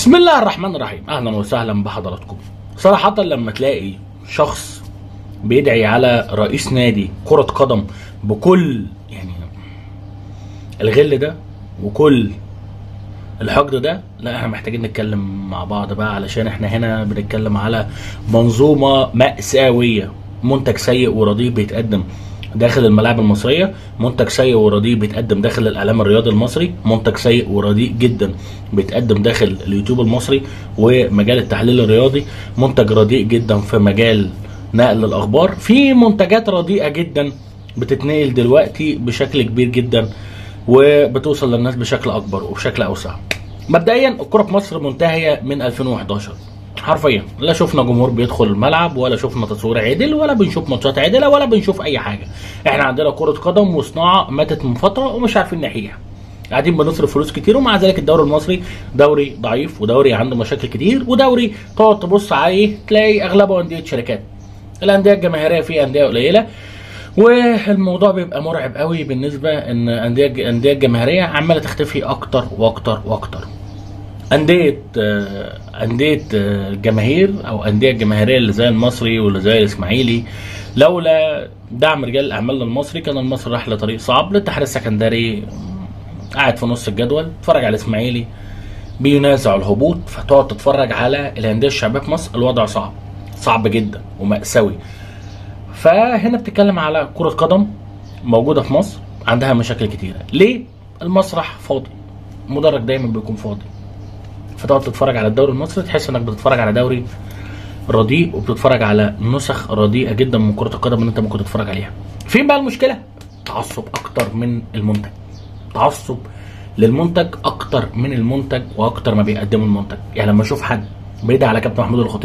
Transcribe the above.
بسم الله الرحمن الرحيم. اهلا وسهلا بحضراتكم. صراحة لما تلاقي شخص بيدعي على رئيس نادي كرة قدم بكل الغل ده وكل الحقد ده، لا احنا محتاجين نتكلم مع بعض بقى، علشان احنا هنا بنتكلم على منظومة مأساوية. منتج سيء ورديء بيتقدم داخل الملاعب المصرية، منتج سيء ورديء بيتقدم داخل الإعلام الرياضي المصري، منتج سيء ورديء جدا بيتقدم داخل اليوتيوب المصري ومجال التحليل الرياضي، منتج رديء جدا في مجال نقل الأخبار، في منتجات رديئة جدا بتتنقل دلوقتي بشكل كبير جدا وبتوصل للناس بشكل أكبر وبشكل أوسع. مبدئيا الكرة في مصر منتهية من 2011 حرفيا، لا شفنا جمهور بيدخل الملعب ولا شفنا تصوير عدل ولا بنشوف ماتشات عدله ولا بنشوف اي حاجه. احنا عندنا كره قدم وصناعه ماتت من فتره ومش عارفين نحييها، قاعدين بنصرف فلوس كتير، ومع ذلك الدوري المصري دوري ضعيف ودوري عنده مشاكل كتير ودوري تقعد تبص عليه تلاقي اغلبه انديه شركات. الانديه الجماهيريه فيه انديه قليله، والموضوع بيبقى مرعب قوي بالنسبه ان انديه الجماهيريه عماله تختفي اكتر واكتر واكتر. أندية الجماهير أو أندية الجماهيرية اللي زي المصري واللي زي الإسماعيلي، لولا دعم رجال الأعمال للمصري كان المصري راح لطريق صعب. للاتحاد السكندري قاعد في نص الجدول، تتفرج على الإسماعيلي بينازع الهبوط، فتقعد تتفرج على الأندية الشعبية في مصر، الوضع صعب جدا ومأساوي. فهنا بتتكلم على كرة قدم موجودة في مصر عندها مشاكل كتيرة. ليه؟ المسرح فاضي، المدرج دايما بيكون فاضي، فتقعد تتفرج على الدوري المصري تحس انك بتتفرج على دوري رديء وبتتفرج على نسخ رديئه جدا من كره القدم اللي انت ممكن تتفرج عليها. فين بقى المشكله؟ تعصب اكتر من المنتج، تعصب للمنتج اكتر من المنتج واكتر ما بيقدموا المنتج. يعني لما اشوف حد بيدعي على كابتن محمود الخطيب